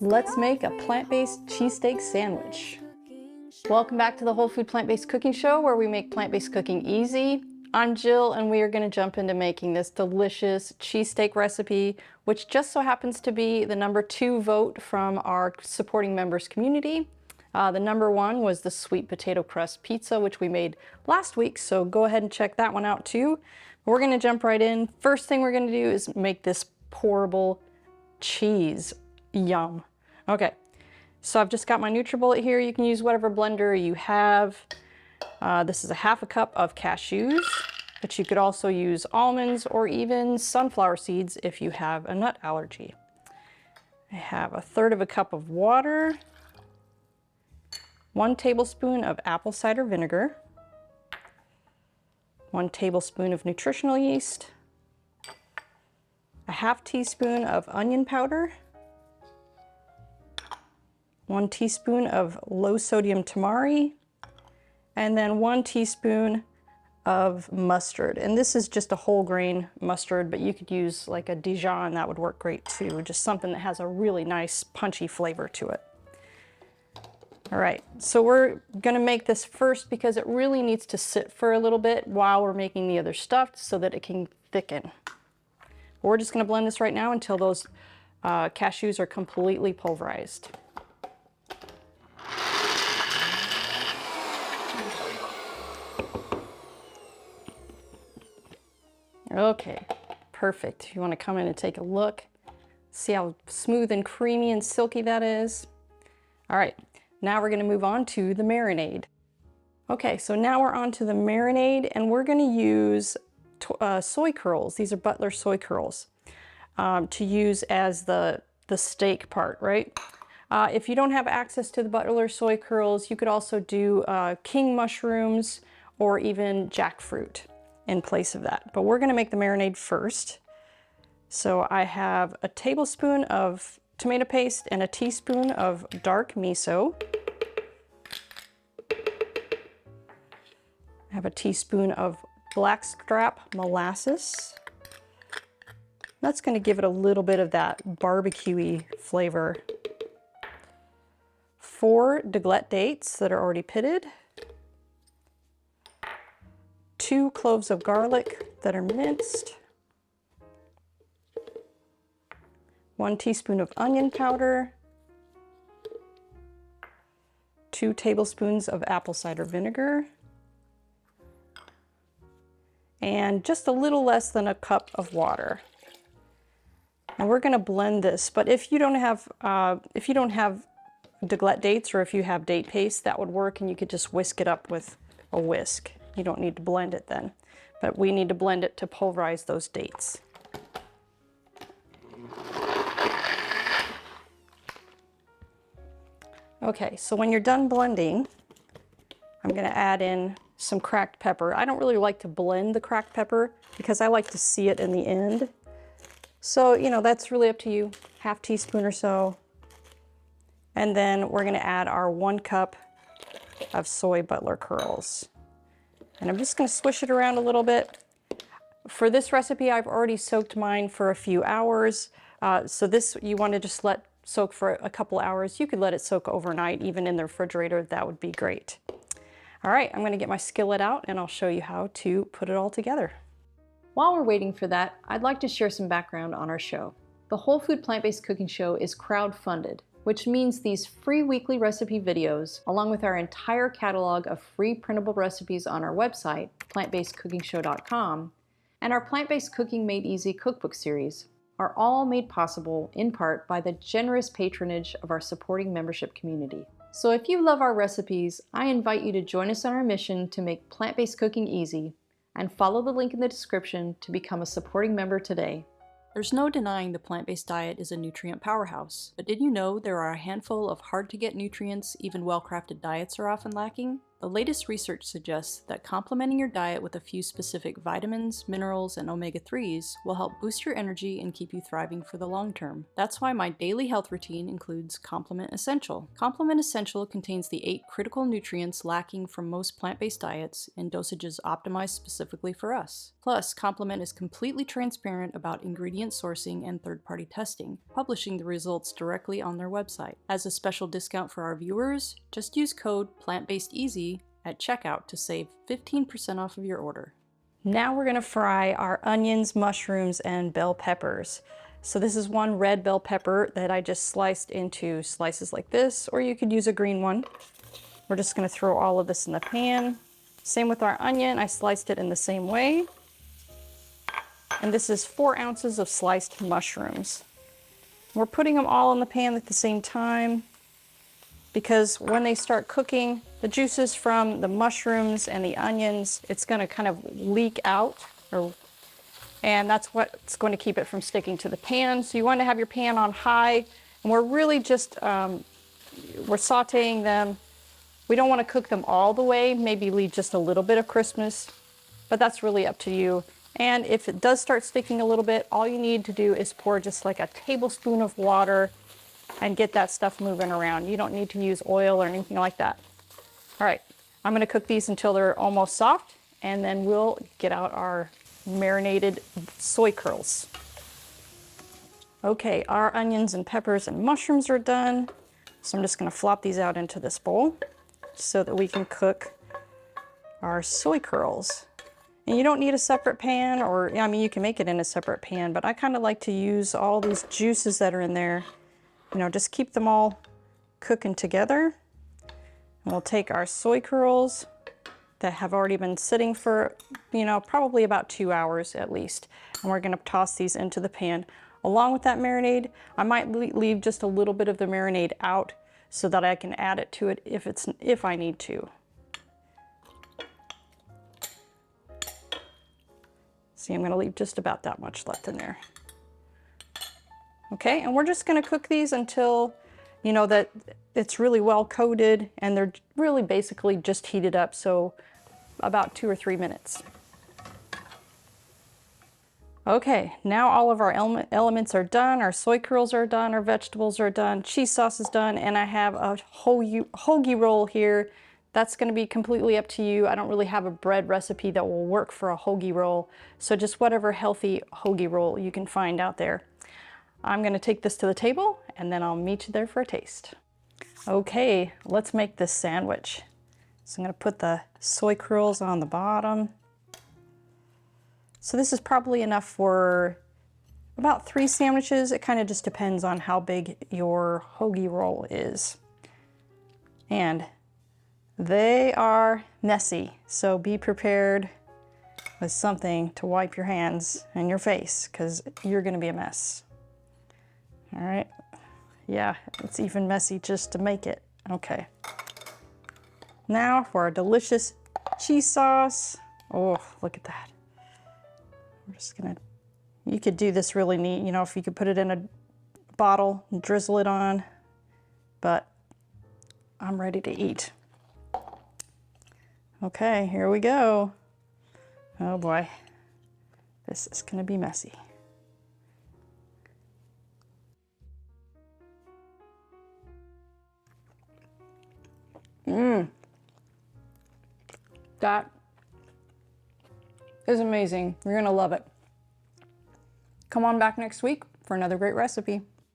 Let's make a plant-based cheesesteak sandwich. Welcome back to the Whole Food Plant-Based Cooking Show, where we make plant-based cooking easy. I'm Jill, and we are going to jump into making this delicious cheesesteak recipe, which just so happens to be the #2 vote from our supporting members community. The #1 was the sweet potato crust pizza, which we made last week, so go ahead and check that one out too. We're going to jump right in. First thing we're going to do is make this pourable cheese. Yum. Okay, so I've just got my NutriBullet here. You can use whatever blender you have. This is a ½ cup of cashews, but you could also use almonds or even sunflower seeds if you have a nut allergy. I have 1/3 cup of water, 1 tablespoon of apple cider vinegar, 1 tablespoon of nutritional yeast, a ½ teaspoon of onion powder, 1 teaspoon of low sodium tamari, and then 1 teaspoon of mustard. And this is just a whole grain mustard, but you could use like a Dijon, that would work great too. Just something that has a really nice punchy flavor to it. All right, so we're gonna make this first because it really needs to sit for a little bit while we're making the other stuff so that it can thicken. We're just gonna blend this right now until those cashews are completely pulverized. Okay, perfect. You want to come in and take a look. See how smooth and creamy and silky that is? All right, now we're going to move on to the marinade. Okay, so now we're on to the marinade, and we're going to use soy curls. These are Butler soy curls to use as the steak part, right? If you don't have access to the Butler soy curls, you could also do king mushrooms or even jackfruit in place of that. But we're gonna make the marinade first. So I have a tablespoon of tomato paste and a teaspoon of dark miso. I have a teaspoon of blackstrap molasses. That's gonna give it a little bit of that barbecue-y flavor. 4 deglette dates that are already pitted. 2 cloves of garlic that are minced, 1 teaspoon of onion powder, 2 tablespoons of apple cider vinegar, and just a little less than a cup of water. And we're going to blend this, but if you don't have deglette dates, or if you have date paste, that would work, and you could just whisk it up with a whisk. You don't need to blend it then, but we need to blend it to pulverize those dates. Okay, so when you're done blending, I'm going to add in some cracked pepper. I don't really like to blend the cracked pepper because I like to see it in the end. So, you know, that's really up to you, ½ teaspoon or so. And then we're going to add our 1 cup of soy Butler curls. And I'm just going to swish it around a little bit. For this recipe, I've already soaked mine for a few hours. So this you want to just let soak for a couple hours. You could let it soak overnight, even in the refrigerator. That would be great. All right, I'm going to get my skillet out and I'll show you how to put it all together. While we're waiting for that, I'd like to share some background on our show. The Whole Food Plant-Based Cooking Show is crowd-funded, which means these free weekly recipe videos, along with our entire catalog of free printable recipes on our website, plantbasedcookingshow.com, and our Plant-Based Cooking Made Easy cookbook series, are all made possible in part by the generous patronage of our supporting membership community. So if you love our recipes, I invite you to join us on our mission to make plant-based cooking easy, and follow the link in the description to become a supporting member today. There's no denying the plant-based diet is a nutrient powerhouse, but did you know there are a handful of hard-to-get nutrients even well-crafted diets are often lacking? The latest research suggests that complementing your diet with a few specific vitamins, minerals, and omega-3s will help boost your energy and keep you thriving for the long term. That's why my daily health routine includes Complement Essential. Complement Essential contains the 8 critical nutrients lacking from most plant-based diets in dosages optimized specifically for us. Plus, Complement is completely transparent about ingredient sourcing and third-party testing, publishing the results directly on their website. As a special discount for our viewers, just use code PLANTBASEDEASY at checkout to save 15% off of your order. Now we're gonna fry our onions, mushrooms, and bell peppers. So this is one red bell pepper that I just sliced into slices like this, or you could use a green one. We're just gonna throw all of this in the pan. Same with our onion, I sliced it in the same way. And this is 4 ounces of sliced mushrooms. We're putting them all in the pan at the same time, because when they start cooking, the juices from the mushrooms and the onions, it's going to kind of leak out, and that's what's going to keep it from sticking to the pan. So you want to have your pan on high, and we're really just, we're sauteing them. We don't want to cook them all the way, maybe leave just a little bit of crispness, but that's really up to you. And if it does start sticking a little bit, all you need to do is pour just like a tablespoon of water and get that stuff moving around. You don't need to use oil or anything like that. All right, I'm gonna cook these until they're almost soft, and then we'll get out our marinated soy curls. Okay, our onions and peppers and mushrooms are done. So I'm just gonna flop these out into this bowl so that we can cook our soy curls. And you don't need a separate pan, or, I mean, you can make it in a separate pan, but I kind of like to use all these juices that are in there. You know, just keep them all cooking together. And we'll take our soy curls that have already been sitting for, you know, probably about 2 hours at least. And we're gonna toss these into the pan. Along with that marinade, I might leave just a little bit of the marinade out so that I can add it to it if I need to. See, I'm gonna leave just about that much left in there. Okay, and we're just gonna cook these until, you know, that it's really well coated and they're really basically just heated up, so about 2 or 3 minutes. Okay, now all of our elements are done, our soy curls are done, our vegetables are done, cheese sauce is done, and I have a hoagie roll here. That's gonna be completely up to you. I don't really have a bread recipe that will work for a hoagie roll, so just whatever healthy hoagie roll you can find out there. I'm gonna take this to the table and then I'll meet you there for a taste. Okay, let's make this sandwich. So I'm gonna put the soy curls on the bottom. So this is probably enough for about 3 sandwiches. It kind of just depends on how big your hoagie roll is. And they are messy, so be prepared with something to wipe your hands and your face, because you're gonna be a mess. All right, yeah, it's even messy just to make it. Okay. Now for our delicious cheese sauce. Oh, look at that. We're just gonna, you could do this really neat, you know, if you could put it in a bottle and drizzle it on, but I'm ready to eat. Okay, here we go. Oh boy, this is gonna be messy. That is amazing. You're gonna love it. Come on back next week for another great recipe.